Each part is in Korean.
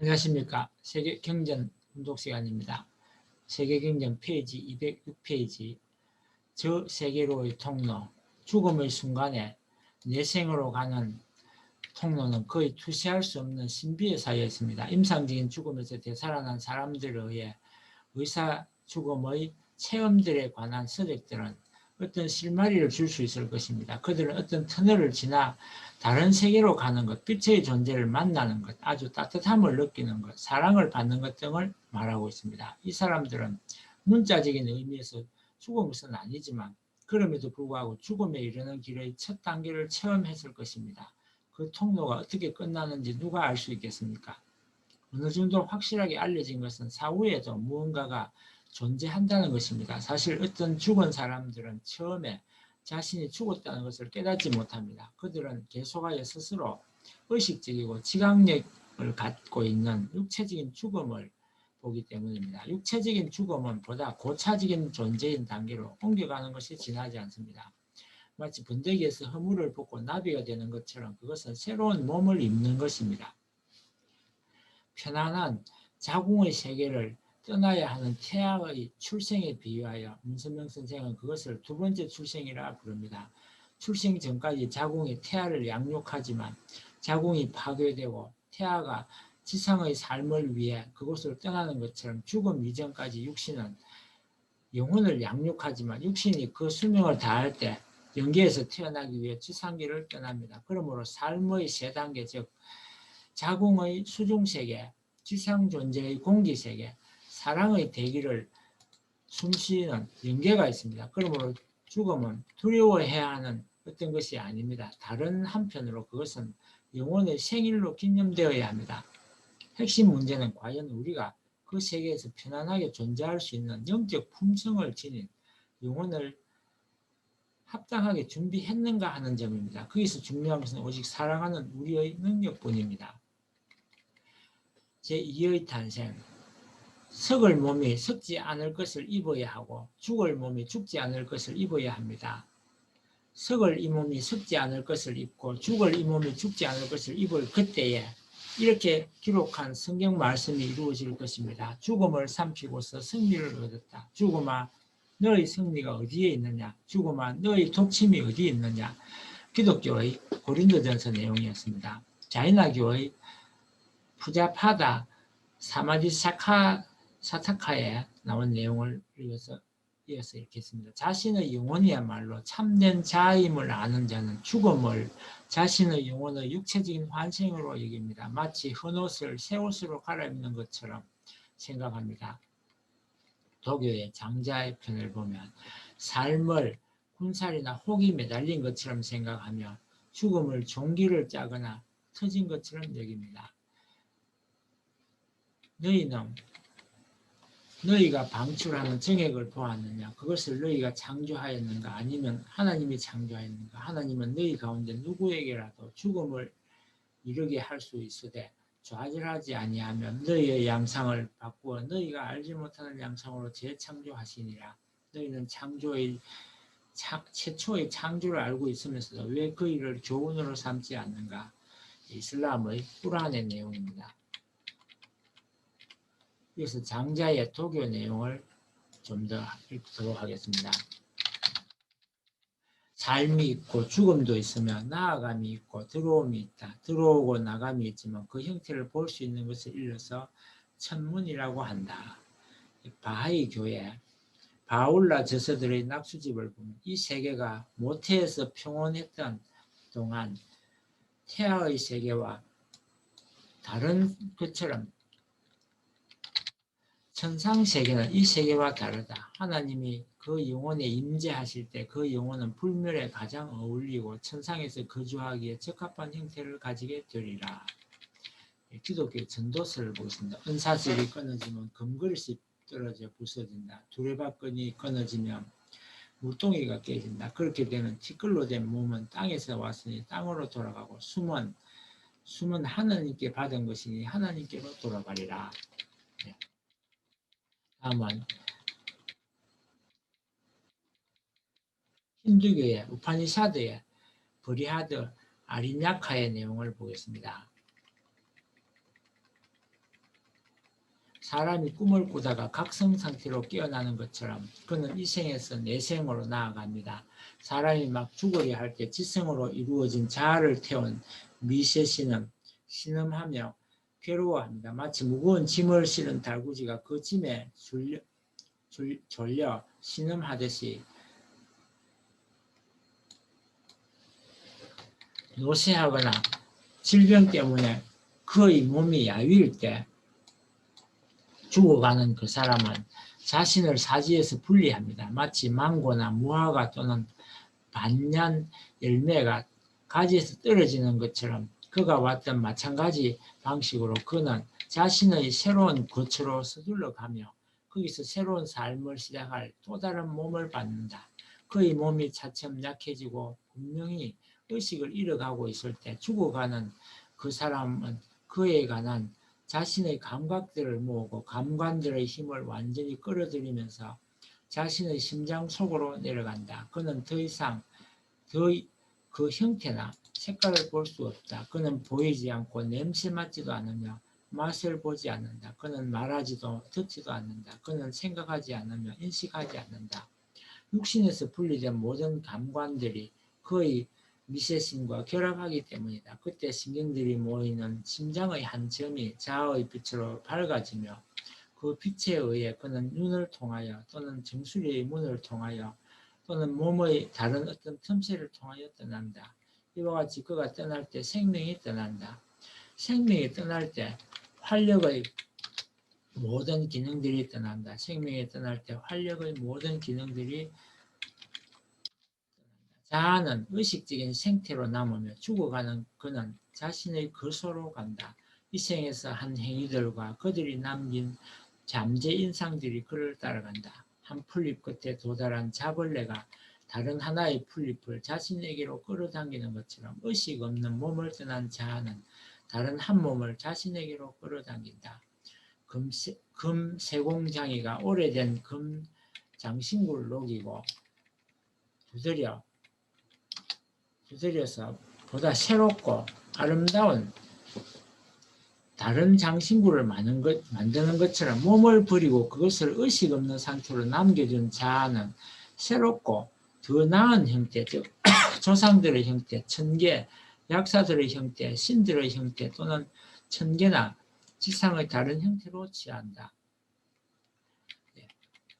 안녕하십니까. 세계경전 분석 시간입니다. 세계경전 페이지 206페이지 저 세계로의 통로, 죽음의 순간에 내생으로 가는 통로는 거의 투시할 수 없는 신비에 쌓여 있습니다. 임상적인 죽음에서 되살아난 사람들에 의해 의사 죽음의 체험들에 관한 서적들은 어떤 실마리를 줄 수 있을 것입니다. 그들은 어떤 터널을 지나 다른 세계로 가는 것, 빛의 존재를 만나는 것, 아주 따뜻함을 느끼는 것, 사랑을 받는 것 등을 말하고 있습니다. 이 사람들은 문자적인 의미에서 죽은 것은 아니지만 그럼에도 불구하고 죽음에 이르는 길의 첫 단계를 체험했을 것입니다. 그 통로가 어떻게 끝나는지 누가 알 수 있겠습니까? 어느 정도 확실하게 알려진 것은 사후에도 무언가가 존재한다는 것입니다. 사실 어떤 죽은 사람들은 처음에 자신이 죽었다는 것을 깨닫지 못합니다. 그들은 계속하여 스스로 의식적이고 지각력을 갖고 있는 육체적인 죽음을 보기 때문입니다. 육체적인 죽음은 보다 고차적인 존재인 단계로 옮겨가는 것이 지나지 않습니다. 마치 번데기에서 허물을 벗고 나비가 되는 것처럼 그것은 새로운 몸을 입는 것입니다. 편안한 자궁의 세계를 떠나야 하는 태아의 출생에 비유하여 문선명 선생은 그것을 두 번째 출생이라 부릅니다. 출생 전까지 자궁이 태아를 양육하지만 자궁이 파괴되고 태아가 지상의 삶을 위해 그곳을 떠나는 것처럼 죽음 이전까지 육신은 영혼을 양육하지만 육신이 그 수명을 다할 때 영계에서 태어나기 위해 지상계를 떠납니다. 그러므로 삶의 세 단계, 즉 자궁의 수중세계, 지상존재의 공기세계, 사랑의 대기를 숨쉬는 연계가 있습니다. 그러므로 죽음은 두려워해야 하는 어떤 것이 아닙니다. 다른 한편으로 그것은 영혼의 생일로 기념되어야 합니다. 핵심 문제는 과연 우리가 그 세계에서 편안하게 존재할 수 있는 영적 품성을 지닌 영혼을 합당하게 준비했는가 하는 점입니다. 거기서 중요한 것은 오직 사랑하는 우리의 능력뿐입니다. 제2의 탄생. 썩을 몸이 썩지 않을 것을 입어야 하고 죽을 몸이 죽지 않을 것을 입어야 합니다. 썩을 이 몸이 썩지 않을 것을 입고 죽을 이 몸이 죽지 않을 것을 입을 그때에 이렇게 기록한 성경 말씀이 이루어질 것입니다. 죽음을 삼키고서 승리를 얻었다. 죽음아 너의 승리가 어디에 있느냐? 죽음아 너의 독침이 어디에 있느냐? 기독교의 고린도전서 내용이었습니다. 자이나교의 푸자파다 사마디 사타카에 나온 내용을 이어서 이렇게 했습니다. 자신의 영혼이야말로 참된 자임을 아는 자는 죽음을 자신의 영혼의 육체적인 환생으로 여깁니다. 마치 헌옷을 새 옷으로 갈아입는 것처럼 생각합니다. 도교의 장자의 편을 보면 삶을 군살이나 혹이 매달린 것처럼 생각하며 죽음을 종기를 짜거나 터진 것처럼 여깁니다. 너희는 너희가 방출하는 정액을 보았느냐? 그것을 너희가 창조하였는가? 아니면 하나님이 창조하였는가? 하나님은 너희 가운데 누구에게라도 죽음을 이르게 할 수 있으되 좌절하지 아니하면 너희의 양상을 바꾸어 너희가 알지 못하는 양상으로 재창조하시니라. 너희는 창조의 최초의 창조를 알고 있으면서도 왜 그 일을 교훈으로 삼지 않는가? 이슬람의 꾸란의 내용입니다. 여기서 장자의 도교 내용을 좀 더 읽도록 하겠습니다. 삶이 있고 죽음도 있으며 나아감이 있고 들어옴이 있다. 들어오고 나감이 있지만 그 형태를 볼 수 있는 것을 일러서 천문이라고 한다. 바하이 교회 바울라 저서들의 낙수집을 보면 이 세계가 모태에서 평온했던 동안 태아의 세계와 다른 것처럼 천상 세계는 이 세계와 다르다. 하나님이 그 영혼에 임재하실 때 그 영혼은 불멸에 가장 어울리고 천상에서 거주하기에 적합한 형태를 가지게 되리라. 기독교 전도서를 보겠습니다. 은사슬이 끊어지면 금그릇이 떨어져 부서진다. 두레박근이 끊어지면 물동이가 깨진다. 그렇게 되면 티끌로 된 몸은 땅에서 왔으니 땅으로 돌아가고 숨은 하나님께 받은 것이니 하나님께로 돌아가리라. 다음은 힌두교의 우파니샤드의 브리하드 아리냐카의 내용을 보겠습니다. 사람이 꿈을 꾸다가 각성 상태로 깨어나는 것처럼 그는 이 생에서 내생으로 나아갑니다. 사람이 막 죽으려 할 때 지성으로 이루어진 자아를 태운 미세신음, 신음하며 괴로워합니다. 마치 무거운 짐을 실은 달구지가 그 짐에 졸려 신음하듯이 노쇠하거나 질병 때문에 그의 몸이 야위일 때 죽어가는 그 사람은 자신을 사지에서 분리합니다. 마치 망고나 무화과 또는 반년 열매가 가지에서 떨어지는 것처럼 그가 왔던 마찬가지 방식으로 그는 자신의 새로운 거처로 서둘러 가며 거기서 새로운 삶을 시작할 또 다른 몸을 받는다. 그의 몸이 차츰 약해지고 분명히 의식을 잃어가고 있을 때 죽어가는 그 사람은 그에 관한 자신의 감각들을 모으고 감관들의 힘을 완전히 끌어들이면서 자신의 심장 속으로 내려간다. 그는 더 이상 그 형태나 색깔을 볼 수 없다. 그는 보이지 않고 냄새 맡지도 않으며 맛을 보지 않는다. 그는 말하지도 듣지도 않는다. 그는 생각하지 않으며 인식하지 않는다. 육신에서 분리된 모든 감관들이 그의 미세신과 결합하기 때문이다. 그때 신경들이 모이는 심장의 한 점이 자아의 빛으로 밝아지며 그 빛에 의해 그는 눈을 통하여 또는 정수리의 문을 통하여 또는 몸의 다른 어떤 틈새를 통하여 떠난다. 이와 같이 그가 떠날 때 생명이 떠난다. 생명이 떠날 때 활력의 모든 기능들이 떠난다. 생명이 떠날 때 활력의 모든 기능들이 자아는 의식적인 생태로 남으며 죽어가는 그는 자신의 거소로 간다. 이 생에서 한 행위들과 그들이 남긴 잠재 인상들이 그를 따라간다. 한 풀잎 끝에 도달한 자벌레가 다른 하나의 풀잎을 자신에게로 끌어당기는 것처럼 의식 없는 몸을 떠난 자아는 다른 한 몸을 자신에게로 끌어당긴다. 금 세공장이가 오래된 금 장신구를 녹이고 두드려서 보다 새롭고 아름다운 다른 장신구를 만드는 것처럼 몸을 버리고 그것을 의식 없는 상태로 남겨준 자아는 새롭고 더 나은 형태, 즉 조상들의 형태, 천계, 약사들의 형태, 신들의 형태 또는 천계나 지상의 다른 형태로 취한다.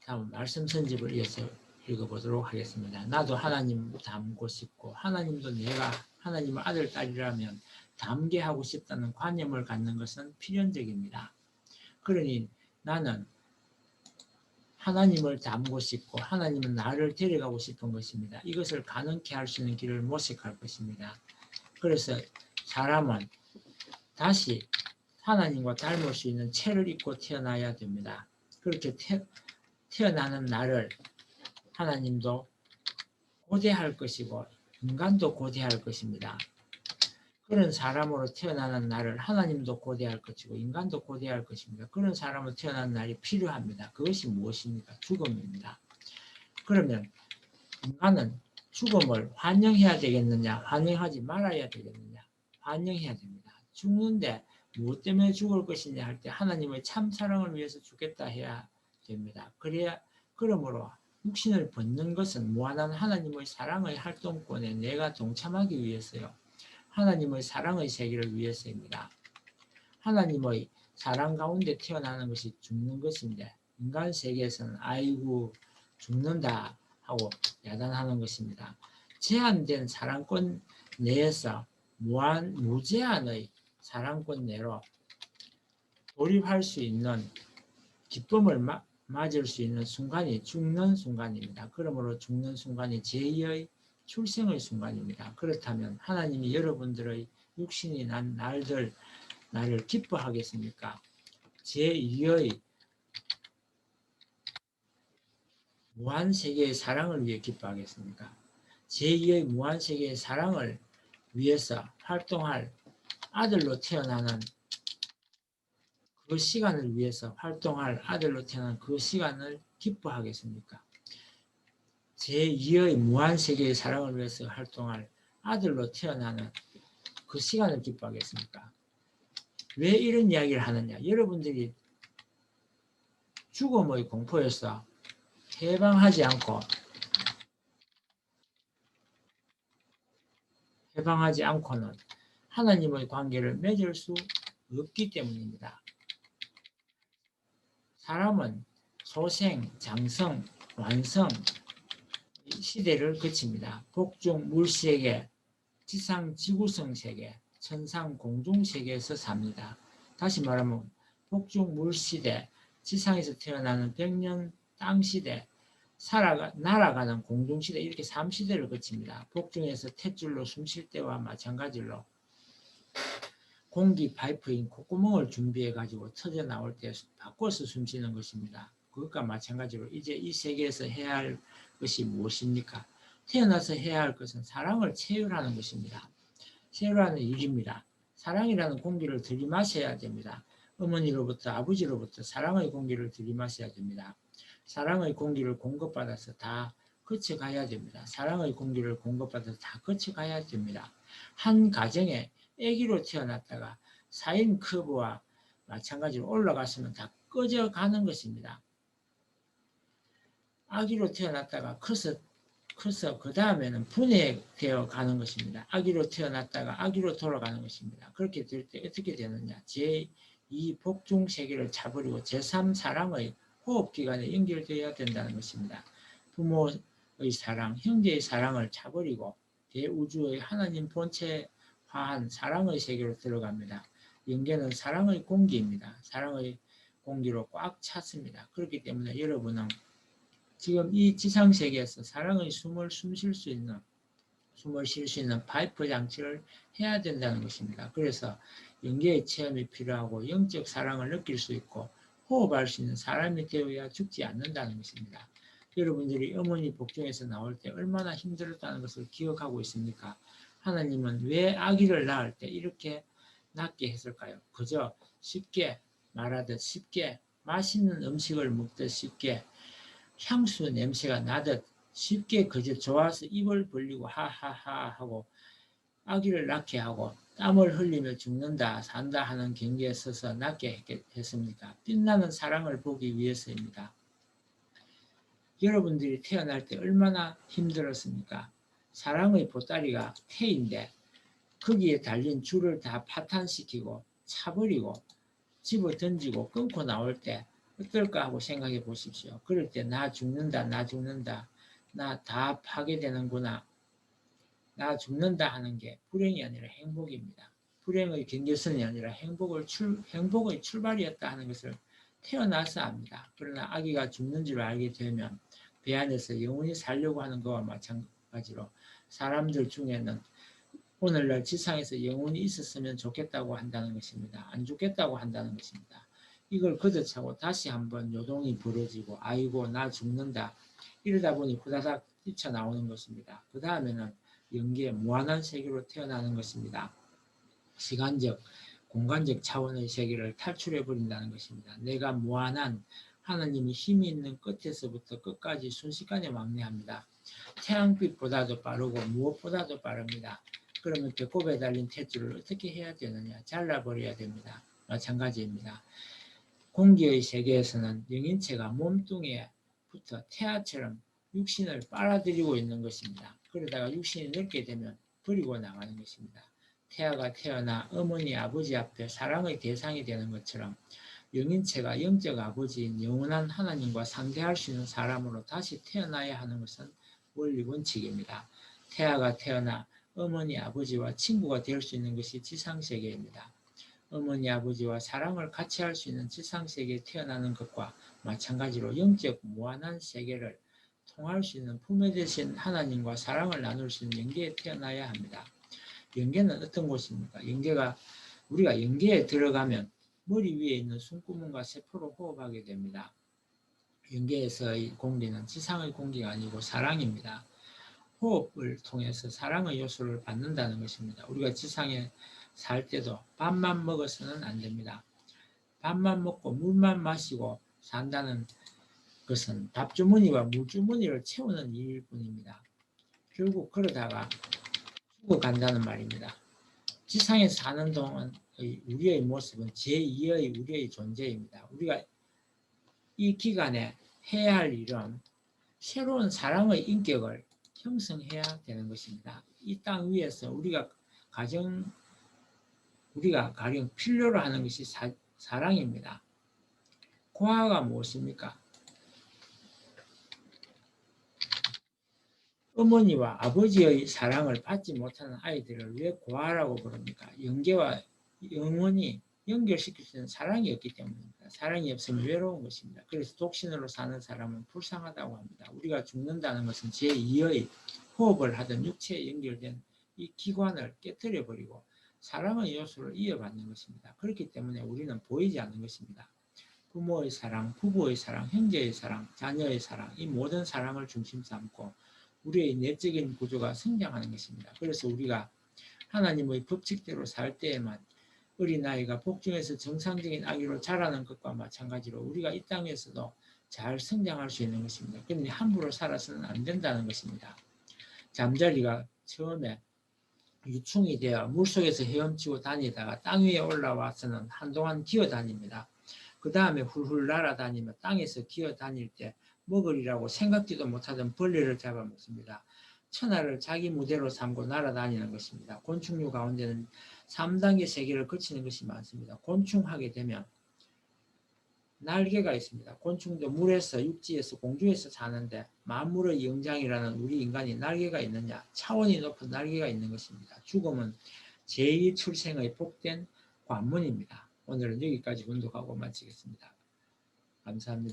다음 말씀 선집을 이어서 읽어보도록 하겠습니다. 나도 하나님 닮고 싶고 하나님도 내가 하나님의 아들, 딸이라면 닮게 하고 싶다는 관념을 갖는 것은 필연적입니다. 그러니 나는 하나님을 닮고 싶고 하나님은 나를 데려가고 싶은 것입니다. 이것을 가능케 할 수 있는 길을 모색할 것입니다. 그래서 사람은 다시 하나님과 닮을 수 있는 체를 입고 태어나야 됩니다. 그렇게 태어나는 나를 하나님도 고대할 것이고 인간도 고대할 것입니다. 그런 사람으로 태어나는 나를 하나님도 고대할 것이고 인간도 고대할 것입니다. 그런 사람으로 태어나는 날이 필요합니다. 그것이 무엇입니까? 죽음입니다. 그러면 인간은 죽음을 환영해야 되겠느냐? 환영하지 말아야 되겠느냐? 환영해야 됩니다. 죽는데 무엇 때문에 죽을 것이냐 할 때 하나님의 참 사랑을 위해서 죽겠다 해야 됩니다. 그러므로 육신을 벗는 것은 무한한 하나님의 사랑의 활동권에 내가 동참하기 위해서요. 하나님의 사랑의 세계를 위해서입니다. 하나님의 사랑 가운데 태어나는 것이 죽는 것인데 인간 세계에서는 아이고 죽는다 하고 야단하는 것입니다. 제한된 사랑권 내에서 무제한의 사랑권 내로 돌입할 수 있는 기쁨을 맞을 수 있는 순간이 죽는 순간입니다. 그러므로 죽는 순간이 제2의 출생의 순간입니다. 그렇다면 하나님이 여러분들의 육신이 난 나를 기뻐하겠습니까? 제2의 무한세계의 사랑을 위해 기뻐하겠습니까? 제2의 무한세계의 사랑을 위해서 활동할 아들로 태어나는 그 시간을 위해서 활동할 아들로 태어난 그 시간을 기뻐하겠습니까? 제2의 무한세계의 사랑을 위해서 활동할 아들로 태어나는 그 시간을 기뻐하겠습니까? 왜 이런 이야기를 하느냐? 여러분들이 죽음의 공포에서 해방하지 않고는 하나님의 관계를 맺을 수 없기 때문입니다. 사람은 소생, 장성, 완성 시대를 거칩니다. 복중 물세계, 지상 지구성 세계, 천상 공중 세계에서 삽니다. 다시 말하면 복중 물시대, 지상에서 태어나는 백년 땅시대, 날아가는 공중시대, 이렇게 3시대를 거칩니다. 복중에서 탯줄로 숨쉴 때와 마찬가지로 공기 파이프인 콧구멍을 준비해 가지고 터져 나올 때 바꿔서 숨쉬는 것입니다. 그것과 마찬가지로 이제 이 세계에서 해야 할 것이 무엇입니까? 태어나서 해야 할 것은 사랑을 체휼하는 것입니다. 체휼하는 일입니다. 사랑이라는 공기를 들이마셔야 됩니다. 어머니로부터 아버지로부터 사랑의 공기를 들이마셔야 됩니다. 사랑의 공기를 공급받아서 다 거쳐가야 됩니다. 사랑의 공기를 공급받아서 다 거쳐가야 됩니다. 한 가정에 아기로 태어났다가 4인 커브와 마찬가지로 올라갔으면 다 꺼져가는 것입니다. 아기로 태어났다가 커서 그 다음에는 분해되어 가는 것입니다. 아기로 태어났다가 아기로 돌아가는 것입니다. 그렇게 될 때 어떻게 되느냐? 제2 복중 세계를 차버리고 제3 사랑의 호흡기관에 연결되어야 된다는 것입니다. 부모의 사랑, 형제의 사랑을 차버리고 대우주의 하나님 본체화한 사랑의 세계로 들어갑니다. 영계는 사랑의 공기입니다. 사랑의 공기로 꽉 찼습니다. 그렇기 때문에 여러분은 지금 이 지상세계에서 사랑의 숨을 쉴 수 있는 파이프 장치를 해야 된다는 것입니다. 그래서 영계의 체험이 필요하고 영적 사랑을 느낄 수 있고 호흡할 수 있는 사람이 되어야 죽지 않는다는 것입니다. 여러분들이 어머니 복중에서 나올 때 얼마나 힘들었다는 것을 기억하고 있습니까? 하나님은 왜 아기를 낳을 때 이렇게 낳게 했을까요? 그저 쉽게 말하듯 쉽게 맛있는 음식을 먹듯 쉽게 향수 냄새가 나듯 쉽게 그저 좋아서 입을 벌리고 하하하 하고 아기를 낳게 하고 땀을 흘리며 죽는다 산다 하는 경계에 서서 낳게 했습니까? 빛나는 사랑을 보기 위해서입니다. 여러분들이 태어날 때 얼마나 힘들었습니까? 사랑의 보따리가 태인데 거기에 달린 줄을 다 파탄시키고 차버리고 집어 던지고 끊고 나올 때 어떨까 하고 생각해 보십시오. 그럴 때 나 죽는다, 나 다 파괴되는구나, 나 죽는다 하는 게 불행이 아니라 행복입니다. 불행의 경계선이 아니라 행복의 출발이었다 하는 것을 태어나서 압니다. 그러나 아기가 죽는 줄 알게 되면 배 안에서 영원히 살려고 하는 것과 마찬가지로 사람들 중에는 오늘날 지상에서 영원히 있었으면 좋겠다고 한다는 것입니다. 안 죽겠다고 한다는 것입니다. 이걸 걷어차고 다시 한번 요동이 벌어지고 아이고 나 죽는다 이러다 보니 후다닥 뛰쳐나오는 것입니다. 그 다음에는 영계 무한한 세계로 태어나는 것입니다. 시간적, 공간적 차원의 세계를 탈출해 버린다는 것입니다. 내가 무한한 하나님이 힘이 있는 끝에서부터 끝까지 순식간에 왕래합니다. 태양빛보다도 빠르고 무엇보다도 빠릅니다. 그러면 배꼽에 달린 탯줄을 어떻게 해야 되느냐? 잘라버려야 됩니다. 마찬가지입니다. 공기의 세계에서는 영인체가 몸뚱이에부터 태아처럼 육신을 빨아들이고 있는 것입니다. 그러다가 육신이 늙게 되면 버리고 나가는 것입니다. 태아가 태어나 어머니 아버지 앞에 사랑의 대상이 되는 것처럼 영인체가 영적 아버지인 영원한 하나님과 상대할 수 있는 사람으로 다시 태어나야 하는 것은 원리 원칙입니다. 태아가 태어나 어머니 아버지와 친구가 될 수 있는 것이 지상세계입니다. 어머니 아버지와 사랑을 같이 할 수 있는 지상세계에 태어나는 것과 마찬가지로 영적 무한한 세계를 통할 수 있는 품에 되신 하나님과 사랑을 나눌 수 있는 영계에 태어나야 합니다. 영계는 어떤 곳입니까? 우리가 영계에 들어가면 머리 위에 있는 숨구멍과 세포로 호흡하게 됩니다. 영계에서의 공기는 지상의 공기가 아니고 사랑입니다. 호흡을 통해서 사랑의 요소를 받는다는 것입니다. 우리가 지상에 살 때도 밥만 먹어서는 안 됩니다. 밥만 먹고 물만 마시고 산다는 것은 밥주머니와 물주머니를 채우는 일일 뿐입니다. 결국 그러다가 죽어간다는 말입니다. 지상에 사는 동안 우리의 모습은 제2의 우리의 존재입니다. 우리가 이 기간에 해야 할 일은 새로운 사랑의 인격을 형성해야 되는 것입니다. 이 땅 위에서 우리가 가령 필요로 하는 것이 사랑입니다. 고아가 무엇입니까? 어머니와 아버지의 사랑을 받지 못하는 아이들을 왜 고아라고 부릅니까? 영계와 영원히 연결시킬 수 있는 사랑이 없기 때문입니다. 사랑이 없으면 외로운 것입니다. 그래서 독신으로 사는 사람은 불쌍하다고 합니다. 우리가 죽는다는 것은 제2의 호흡을 하던 육체에 연결된 이 기관을 깨뜨려 버리고 사랑의 요소를 이어받는 것입니다. 그렇기 때문에 우리는 보이지 않는 것입니다. 부모의 사랑, 부부의 사랑, 형제의 사랑, 자녀의 사랑, 이 모든 사랑을 중심 삼고 우리의 내적인 구조가 성장하는 것입니다. 그래서 우리가 하나님의 법칙대로 살 때에만 어린아이가 복중에서 정상적인 아기로 자라는 것과 마찬가지로 우리가 이 땅에서도 잘 성장할 수 있는 것입니다. 그런데 함부로 살아서는 안 된다는 것입니다. 잠자리가 처음에 유충이 되어 물속에서 헤엄치고 다니다가 땅 위에 올라와서는 한동안 기어다닙니다. 그 다음에 훌훌 날아다니며 땅에서 기어다닐 때 먹으리라고 생각지도 못하던 벌레를 잡아먹습니다. 천하를 자기 무대로 삼고 날아다니는 것입니다. 곤충류 가운데는 3단계 세계를 거치는 것이 많습니다. 곤충하게 되면 날개가 있습니다. 곤충도 물에서 육지에서 공중에서 사는데 만물의 영장이라는 우리 인간이 날개가 있느냐? 차원이 높은 날개가 있는 것입니다. 죽음은 제2출생의 복된 관문입니다. 오늘은 여기까지 분독하고 마치겠습니다. 감사합니다.